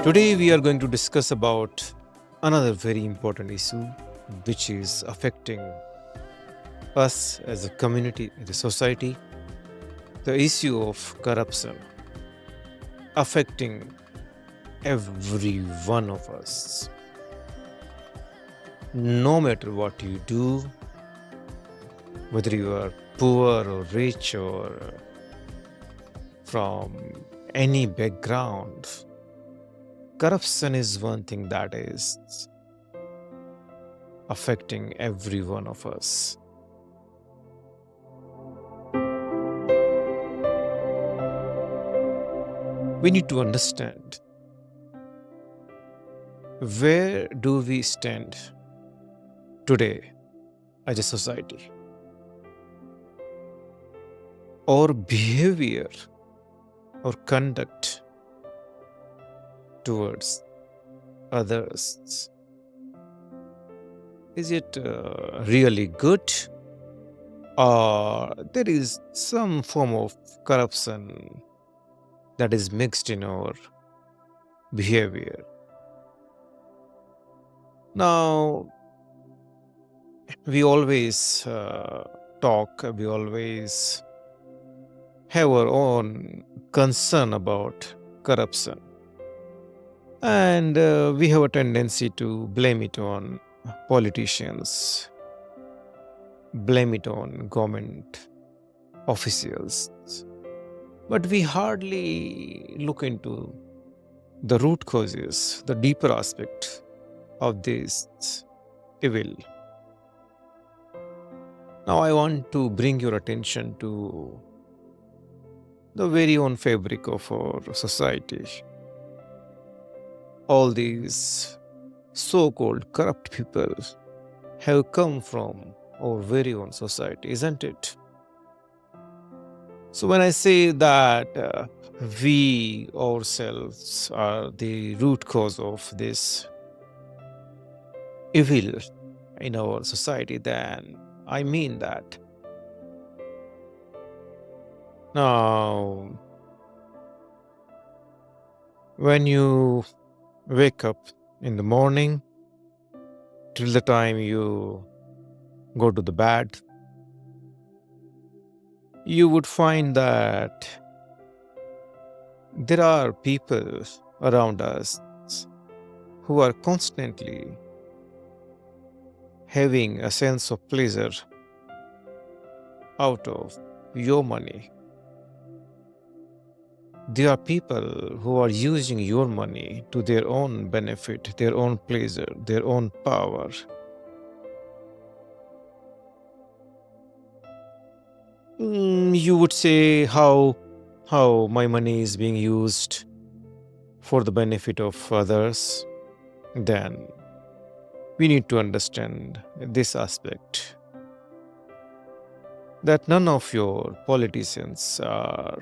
Today we are going to discuss about another very important issue which is affecting us as a community, as a society, the issue of corruption affecting every one of us. No matter what you do, whether you are poor or rich or from any background, corruption is one thing that is affecting every one of us. We need to understand where do we stand today as a society. Our behavior or conduct towards others, is it really good, or there is some form of corruption that is mixed in our behavior? Now, we always we always have our own concern about corruption, and we have a tendency to blame it on politicians, blame it on government officials, but we hardly look into the root causes, the deeper aspect of this evil. Now, I want to bring your attention to the very own fabric of our society. All these so called corrupt people have come from our very own society, isn't it? So, when I say that we ourselves are the root cause of this evil in our society, then I mean that. Now, when you wake up in the morning till the time you go to the bed, you would find that there are people around us who are constantly having a sense of pleasure out of your money. There are people who are using your money to their own benefit, their own pleasure, their own power. You would say how my money is being used for the benefit of others. Then we need to understand this aspect, that none of your politicians are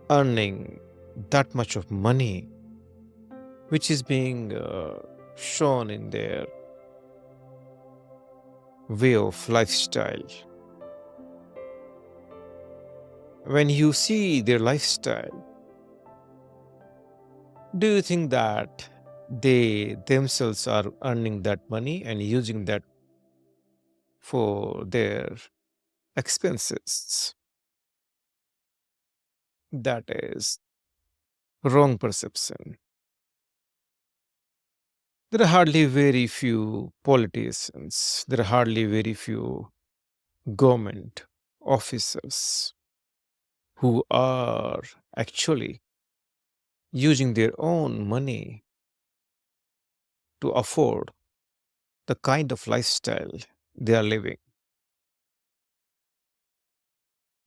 earning that much of money which is being shown in their way of lifestyle. When you see their lifestyle, do you think that they themselves are earning that money and using that for their expenses? That is wrong perception. There are hardly very few politicians, there are hardly very few government officers who are actually using their own money to afford the kind of lifestyle they are living.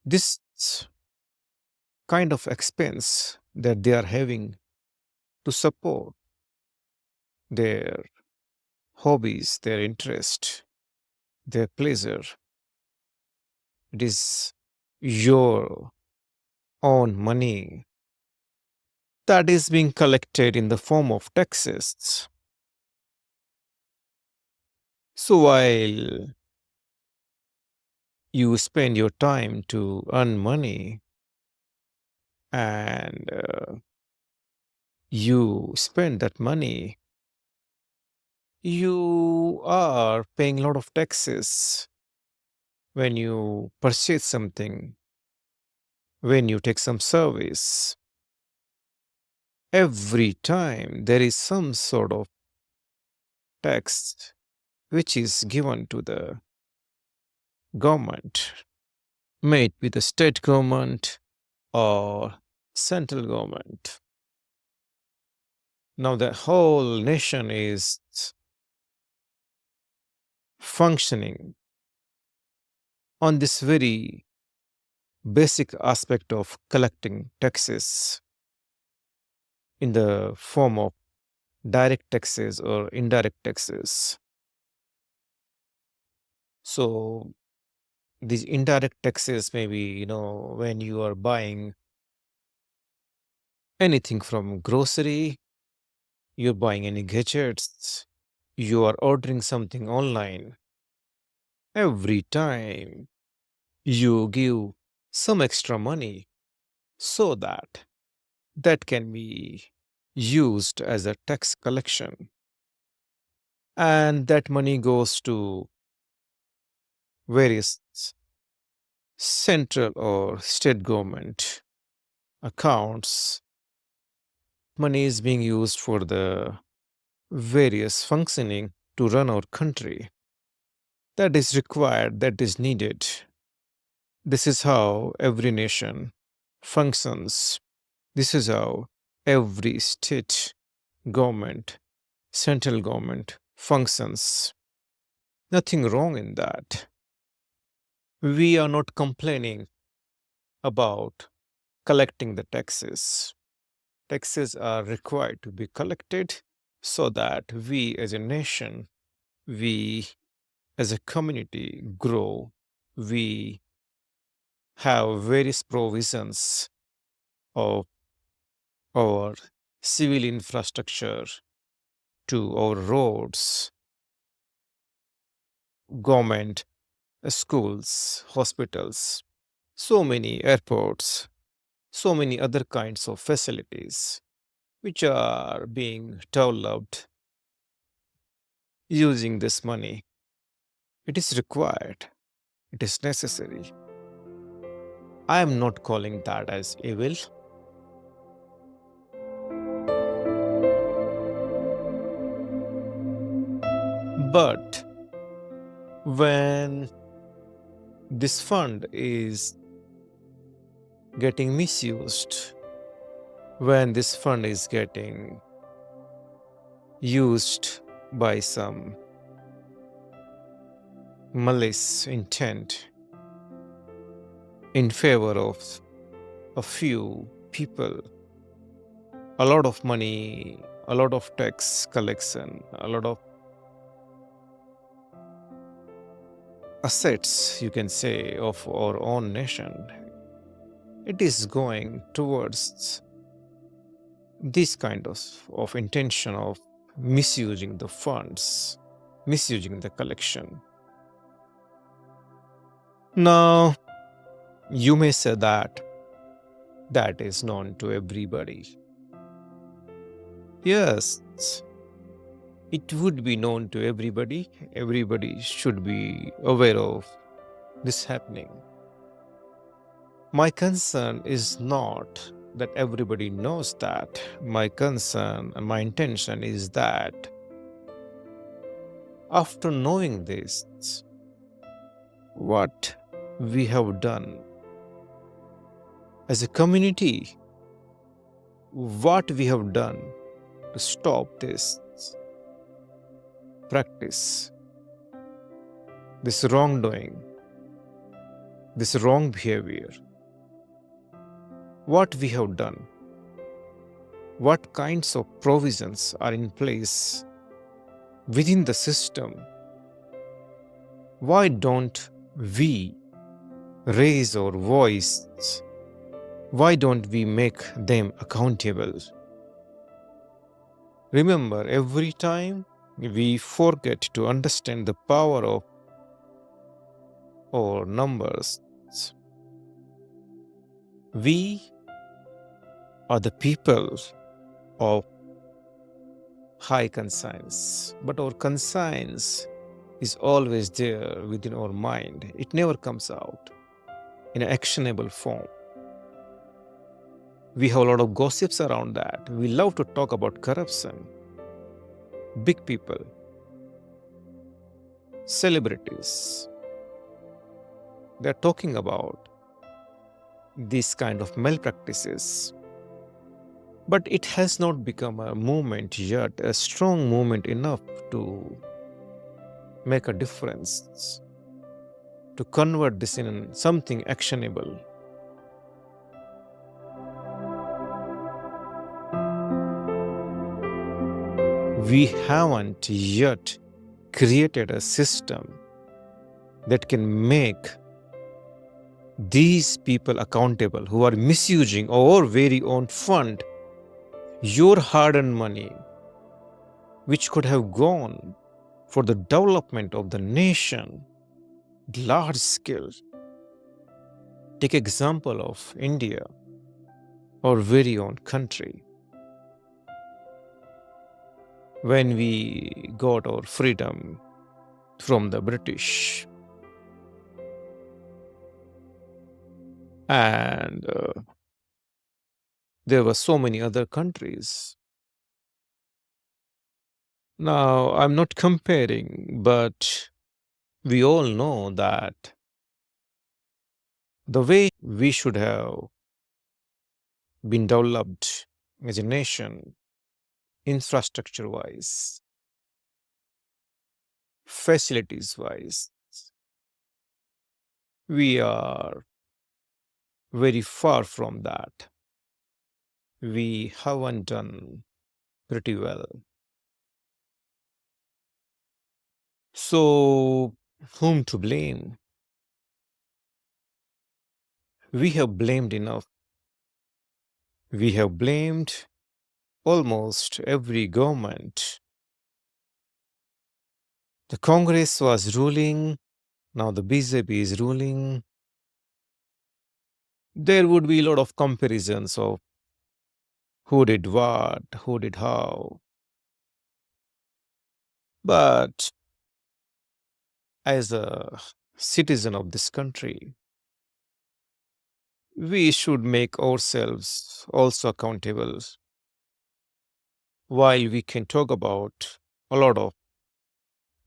This kind of expense that they are having to support their hobbies, their interest, their pleasure, it is your own money that is being collected in the form of taxes. So while you spend your time to earn money, and you spend that money, you are paying a lot of taxes when you purchase something, when you take some service. Every time there is some sort of tax which is given to the government, may it be the state government or central government. Now the whole nation is functioning on this very basic aspect of collecting taxes in the form of direct taxes or indirect taxes. So these indirect taxes may be, when you are buying anything from grocery, you're buying any gadgets, you are ordering something online. Every time you give some extra money so that that can be used as a tax collection. And that money goes to various central or state government accounts. Money is being used for the various functioning to run our country. That is required, that is needed. This is how every nation functions. This is how every state government, central government functions. Nothing wrong in that. We are not complaining about collecting the taxes. Taxes are required to be collected so that we as a nation, we as a community grow. We have various provisions of our civil infrastructure to our roads, government, schools, hospitals, so many airports, so many other kinds of facilities which are being developed using this money. It is required, it is necessary. I am not calling that as evil. But when this fund is getting misused, when this fund is getting used by some malicious intent in favor of a few people, a lot of money, a lot of tax collection, a lot of assets, you can say, of our own nation, it is going towards this kind of intention of misusing the funds, misusing the collection. Now, you may say that that is known to everybody. Yes, it would be known to everybody. Everybody should be aware of this happening. My concern is not that everybody knows that. My concern and my intention is that after knowing this, what we have done as a community, what we have done to stop this practice, this wrongdoing, this wrong behavior, what we have done, what kinds of provisions are in place within the system. Why don't we raise our voice? Why don't we make them accountable? Remember, every time we forget to understand the power of our numbers, we are the people of high conscience, but our conscience is always there within our mind. It never comes out in an actionable form. We have a lot of gossips around that. We love to talk about corruption. Big people, celebrities, they're talking about these kind of malpractices. But it has not become a movement yet, a strong movement enough to make a difference, to convert this in something actionable. We haven't yet created a system that can make these people accountable who are misusing our very own fund, your hard-earned money, which could have gone for the development of the nation, large scale. Take example of India, our very own country. When we got our freedom from the British, and there were so many other countries. Now, I'm not comparing, but we all know that the way we should have been developed as a nation, infrastructure wise, facilities wise, we are very far from that. We haven't done pretty well. So, whom to blame? We have blamed enough. We have blamed almost every government. The Congress was ruling, now the BJP is ruling. There would be a lot of comparisons of who did what, who did how. But as a citizen of this country, we should make ourselves also accountable. While we can talk about a lot of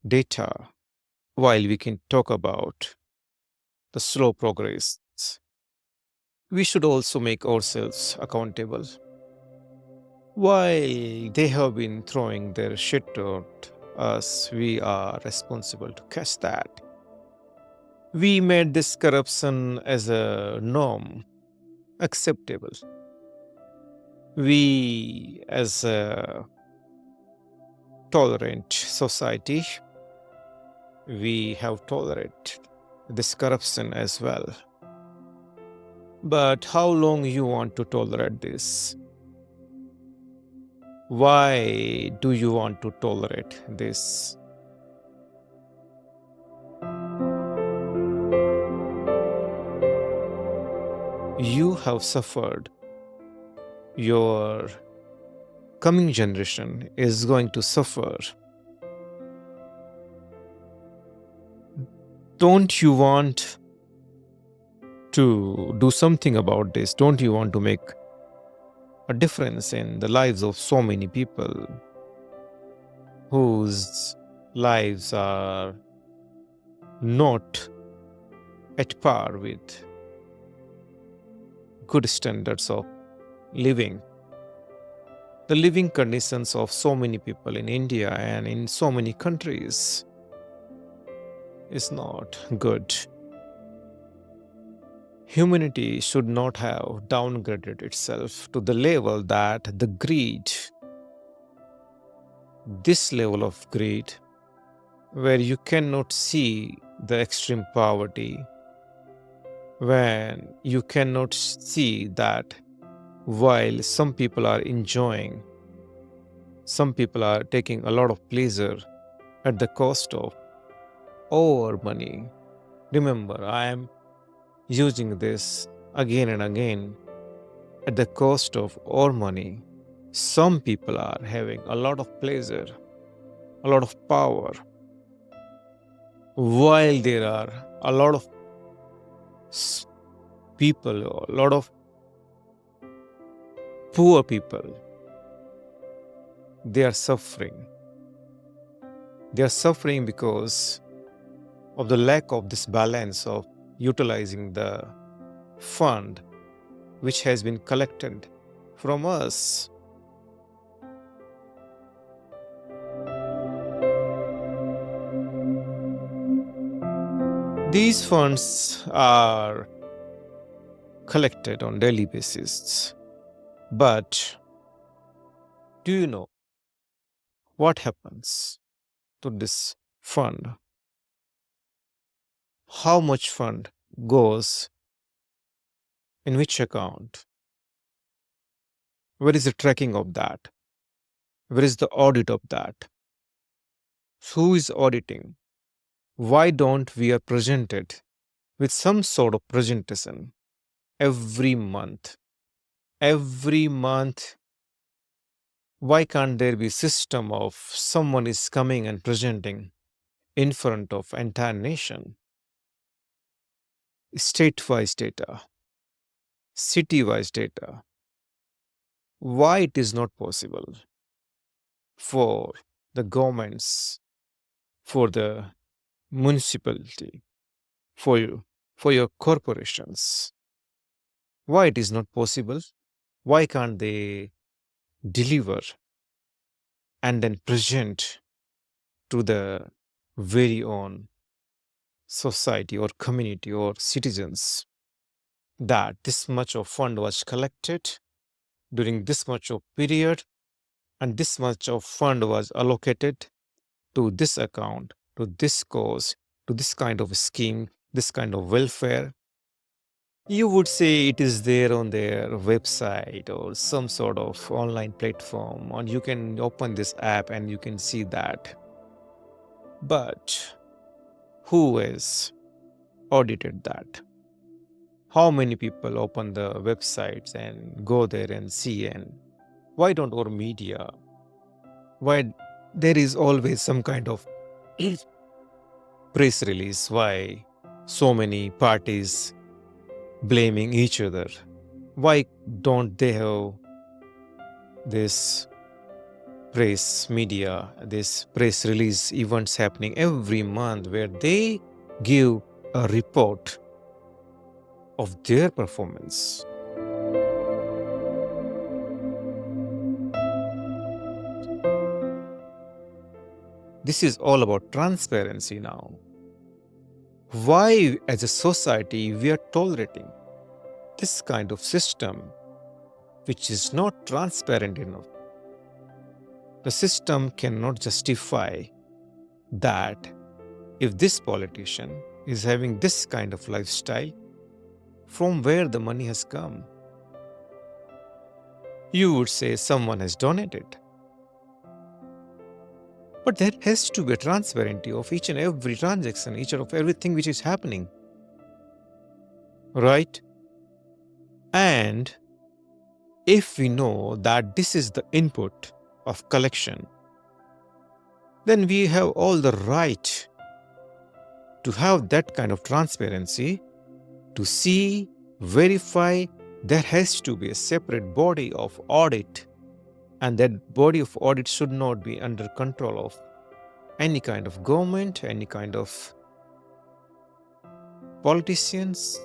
data, while we can talk about the slow progress, we should also make ourselves accountable. While they have been throwing their shit at us, we are responsible to catch that. We made this corruption as a norm, acceptable. We, as a tolerant society, we have tolerated this corruption as well. But how long you want to tolerate this? Why do you want to tolerate this? You have suffered. Your coming generation is going to suffer. Don't you want to do something about this? Don't you want to make a difference in the lives of so many people whose lives are not at par with good standards of living? The living conditions of so many people in India and in so many countries is not good. Humanity should not have downgraded itself to the level that the greed, this level of greed, where you cannot see the extreme poverty, when you cannot see that while some people are enjoying, some people are taking a lot of pleasure at the cost of our money. Remember, I am using this again and again. at the cost of our money. Some people are having a lot of pleasure, a lot of power, while there are a lot of people, a lot of poor people. They are suffering. They are suffering because of the lack of this balance of utilizing the fund which has been collected from us. These funds are collected on daily basis. But do you know what happens to this fund? How much fund goes in which account? Where is the tracking of that? Where is the audit of that? Who is auditing? Why don't we are presented with some sort of presentation every month? Every month, why can't there be system of someone is coming and presenting in front of entire nation? State-wise data, city-wise data. Why it is not possible for the governments, for the municipality, for your corporations? Why it is not possible? Why can't they deliver and then present to the very own society or community or citizens that this much of fund was collected during this much of period and this much of fund was allocated to this account, to this cause, to this kind of scheme, this kind of welfare? You would say it is there on their website or some sort of online platform, or you can open this app and you can see that. But who has audited that? How many people open the websites and go there and see? And why don't our media? Why there is always some kind of press release? Why so many parties blaming each other? Why don't they have this press media, this press release events happening every month where they give a report of their performance? This is all about transparency now. Why, as a society, we are tolerating this kind of system which is not transparent enough? The system cannot justify that if this politician is having this kind of lifestyle, from where the money has come. You would say someone has donated. But there has to be a transparency of each and every transaction, each of everything which is happening. Right? And if we know that this is the input of collection, then we have all the right to have that kind of transparency, to see, verify. There has to be a separate body of audit, and that body of audit should not be under control of any kind of government, any kind of politicians,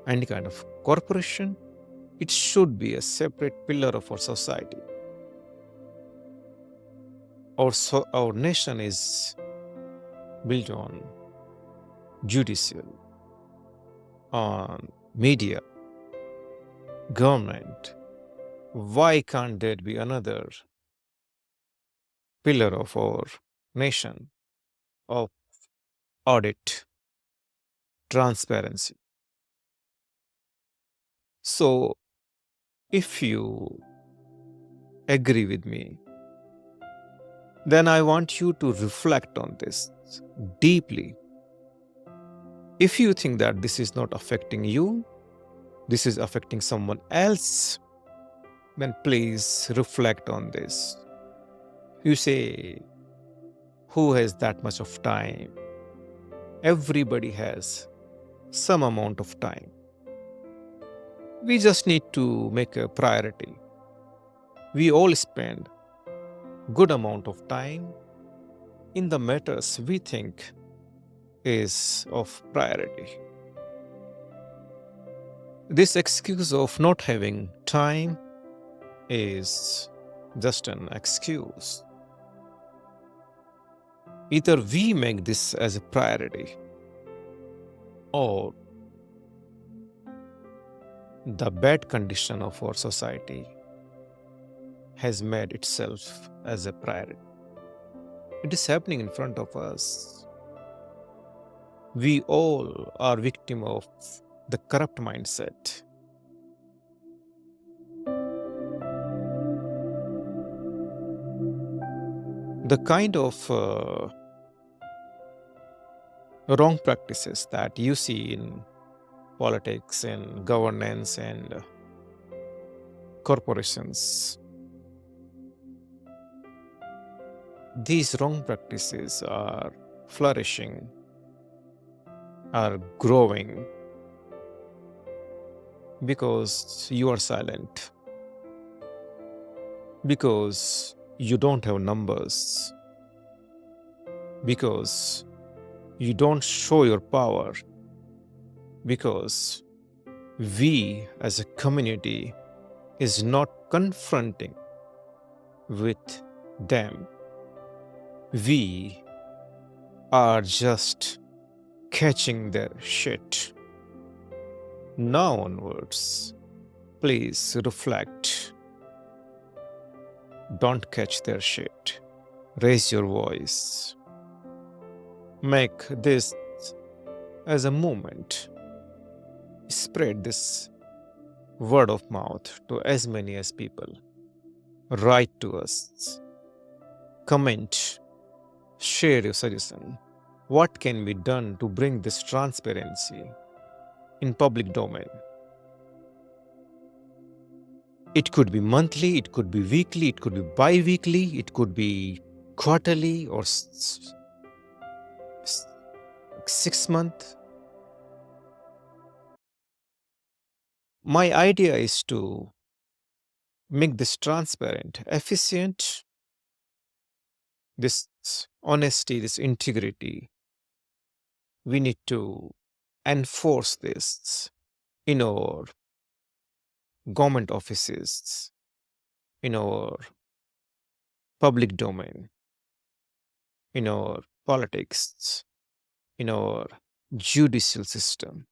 any kind of corporation. It should be a separate pillar of our society. Our nation is built on judicial, on media, government. Why can't there be another pillar of our nation of audit, transparency? So, if you agree with me, then I want you to reflect on this deeply. If you think that this is not affecting you, this is affecting someone else, then please reflect on this. You say, who has that much of time? Everybody has some amount of time. We just need to make a priority. We all spend good amount of time in the matters we think is of priority. This excuse of not having time is just an excuse. Either we make this as a priority, or the bad condition of our society has made itself as a priority. It is happening in front of us. We all are victim of the corrupt mindset. The kind of wrong practices that you see in politics and governance and corporations, these wrong practices are flourishing, are growing because you are silent, because you don't have numbers, because you don't show your power, because we as a community is not confronting with them. We are just catching their shit. Now onwards, please reflect. Don't catch their shit. Raise your voice. Make this as a movement. Spread this word of mouth to as many as people. Write to us. Comment. Share your suggestion. What can be done to bring this transparency in public domain? It could be monthly, it could be weekly, it could be bi-weekly, it could be quarterly or 6 month. My idea is to make this transparent, efficient, this honesty, this integrity. We need to enforce this in our government offices, in our public domain, in our politics, in our judicial system,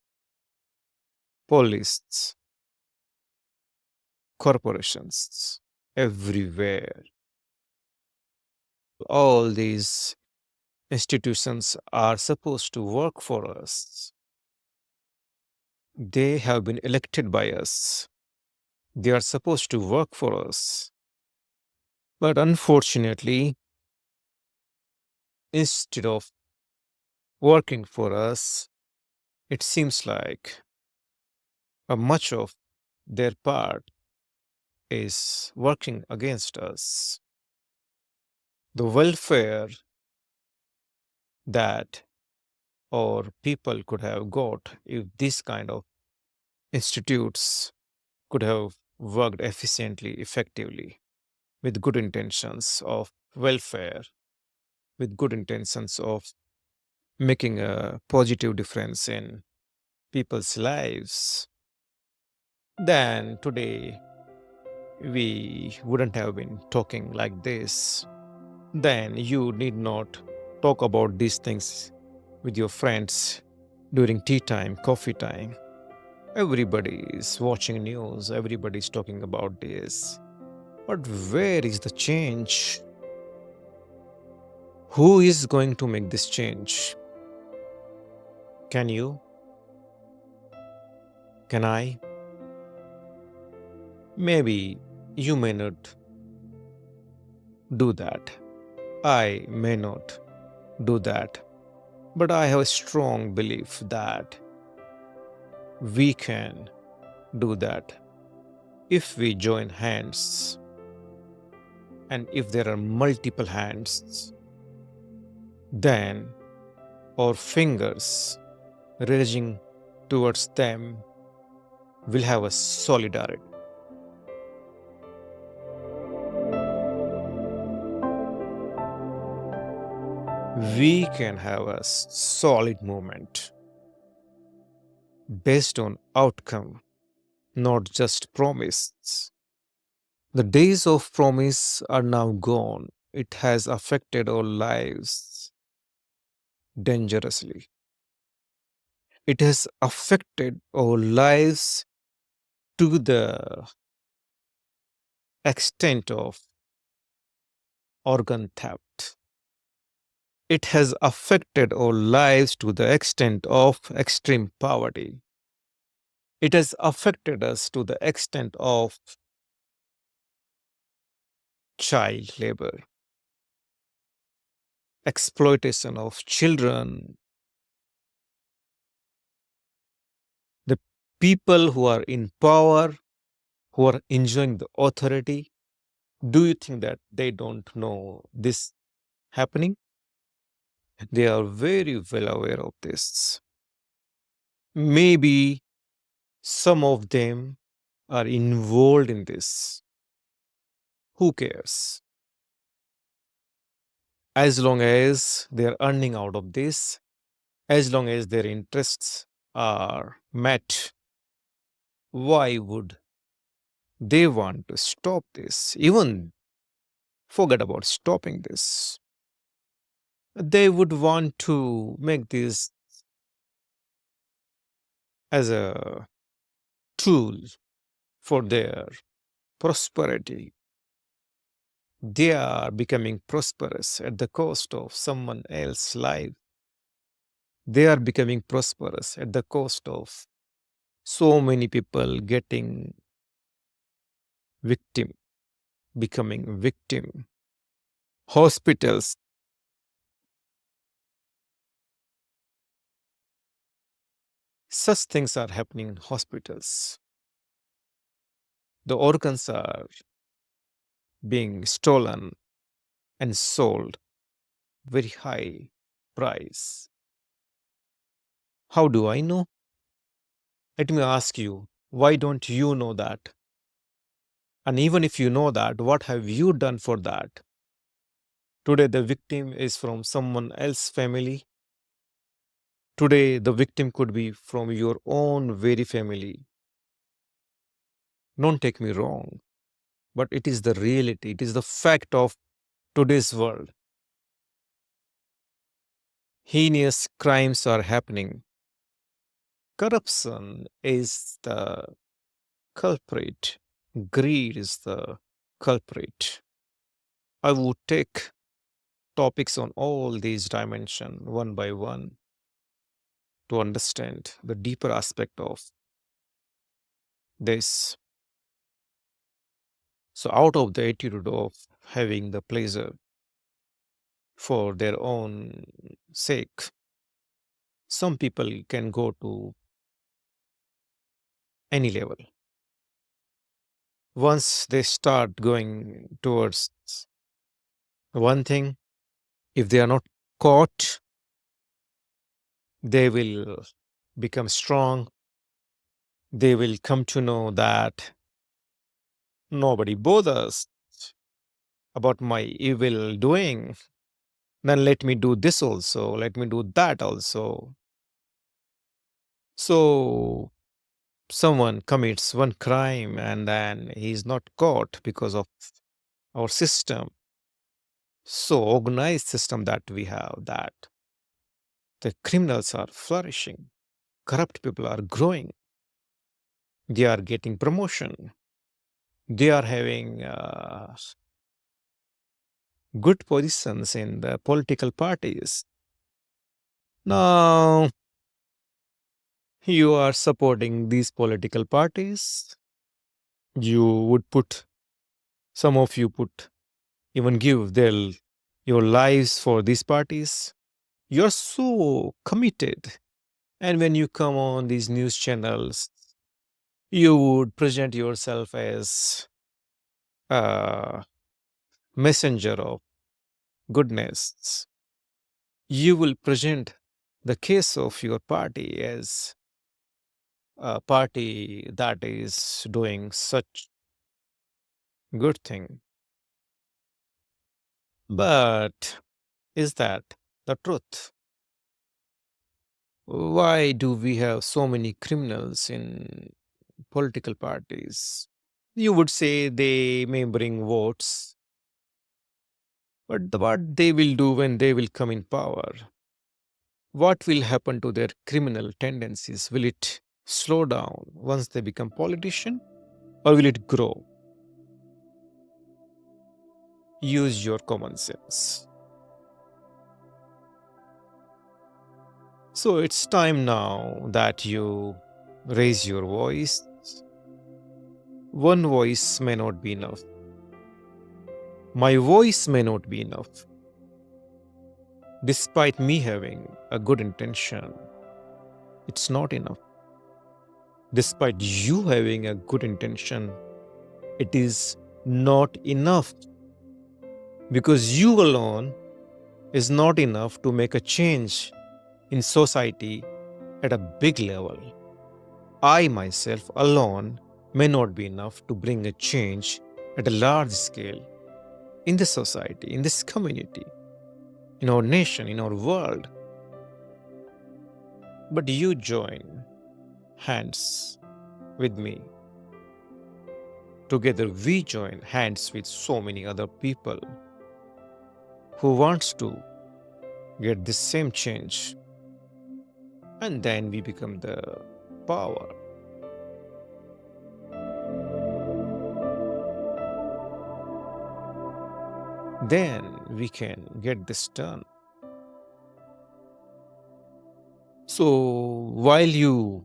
police, corporations, everywhere. All these institutions are supposed to work for us. They have been elected by us. They are supposed to work for us. But unfortunately, instead of working for us, it seems like much of their part is working against us. The welfare that our people could have got if this kind of institutes could have worked efficiently, effectively, with good intentions of welfare, with good intentions of making a positive difference in people's lives, then today we wouldn't have been talking like this. Then you need not talk about these things with your friends during tea time, coffee time. Everybody is watching news, everybody is talking about this. But where is the change? Who is going to make this change? Can you? Can I? Maybe you may not do that. I may not do that. But I have a strong belief that we can do that. If we join hands, and if there are multiple hands, then our fingers raising towards them will have a solidarity. We can have a solid movement based on outcome, not just promise. The days of promise are now gone. It has affected our lives dangerously. It has affected our lives to the extent of organ theft. It has affected our lives to the extent of extreme poverty. It has affected us to the extent of child labor, exploitation of children, the people who are in power, who are enjoying the authority. Do you think that they don't know this happening? They are very well aware of this. Maybe some of them are involved in this. Who cares? As long as they are earning out of this, as long as their interests are met, why would they want to stop this? Even forget about stopping this. They would want to make this as a tool for their prosperity. They are becoming prosperous at the cost of someone else's life. They are becoming prosperous at the cost of so many people getting victim, becoming victim. Hospitals, such things are happening in hospitals. The organs are being stolen and sold very high price. How do I know? Let me ask you, why don't you know that? And even if you know that, what have you done for that? Today, the victim is from someone else's family. Today, the victim could be from your own very family. Don't take me wrong, but it is the reality, it is the fact of today's world. Heinous crimes are happening. Corruption is the culprit, greed is the culprit. I would take topics on all these dimensions one by one to understand the deeper aspect of this. So, out of the attitude of having the pleasure for their own sake, some people can go to any level. Once they start going towards one thing, if they are not caught, they will become strong. They will come to know that nobody bothers about my evil doing. Then let me do this also, let me do that also. So someone commits one crime and then he's not caught because of our system, so organized system that we have, that the criminals are flourishing, corrupt people are growing, they are getting promotion, they are having good positions in the political parties. Now you are supporting these political parties, you would put, some of you put, even give their your lives for these parties. You're so committed. And when you come on these news channels, You would present yourself as a messenger of goodness. You will present the case of your party as a party that is doing such good thing. But is that the truth? Why do we have so many criminals in political parties? You would say they may bring votes, but what they will do when they will come in power? What will happen to their criminal tendencies? Will it slow down once they become politician, or will it grow? Use your common sense. So it's time now that you raise your voice. One voice may not be enough. My voice may not be enough. Despite me having a good intention, it's not enough. Despite you having a good intention, it is not enough. Because you alone is not enough to make a change in society at a big level. I myself alone may not be enough to bring a change at a large scale in this society, in this community, in our nation, in our world. But you join hands with me. Together we join hands with so many other people who wants to get this same change. And then we become the power. Then we can get this done. So while you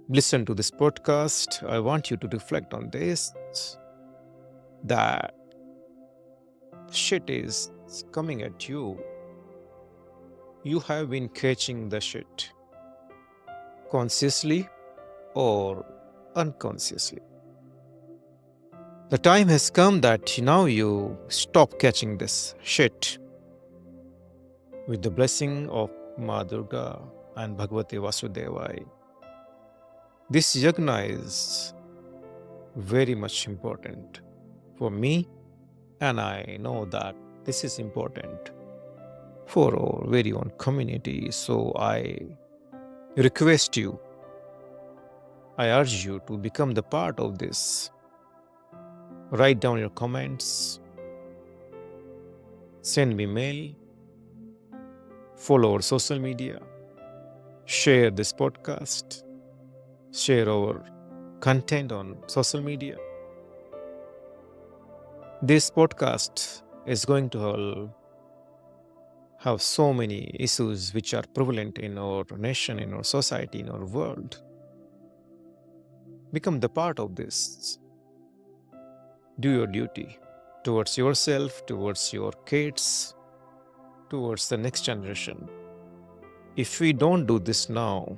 listen to this podcast, I want you to reflect on this, that shit is coming at you. You have been catching the shit consciously or unconsciously. The time has come that now you stop catching this shit. With the blessing of Ma Durga and Bhagavate Vasudevai, this yagna is very much important for me, and I know that this is important for our very own community. So I request you, I urge you to become the part of this. Write down your comments, send me mail, follow our social media, share this podcast, share our content on social media. This podcast is going to have so many issues which are prevalent in our nation, in our society, in our world. Become the part of this. Do your duty towards yourself, towards your kids, towards the next generation. If we don't do this now,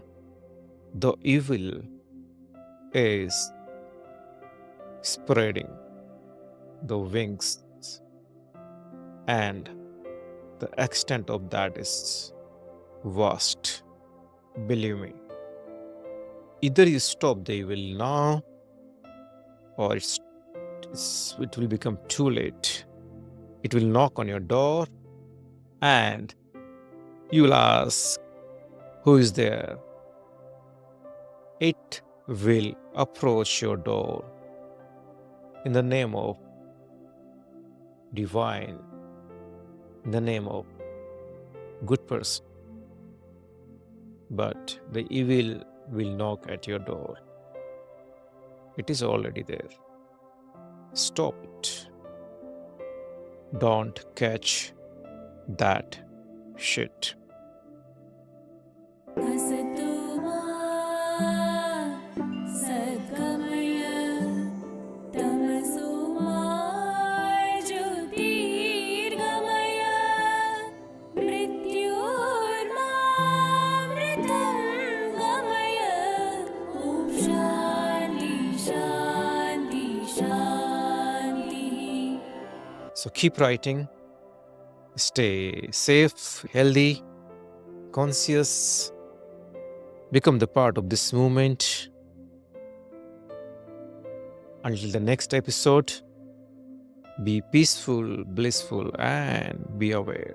the evil is spreading the wings, and the extent of that is vast. Believe me. Either you stop the evil now, or it will become too late. It will knock on your door, and you will ask, who is there? It will approach your door in the name of divine, in the name of good person. But the evil will knock at your door. It is already there. Stop it. Don't catch that shit. So keep writing, stay safe, healthy, conscious, become the part of this movement. Until the next episode, be peaceful, blissful, and be aware.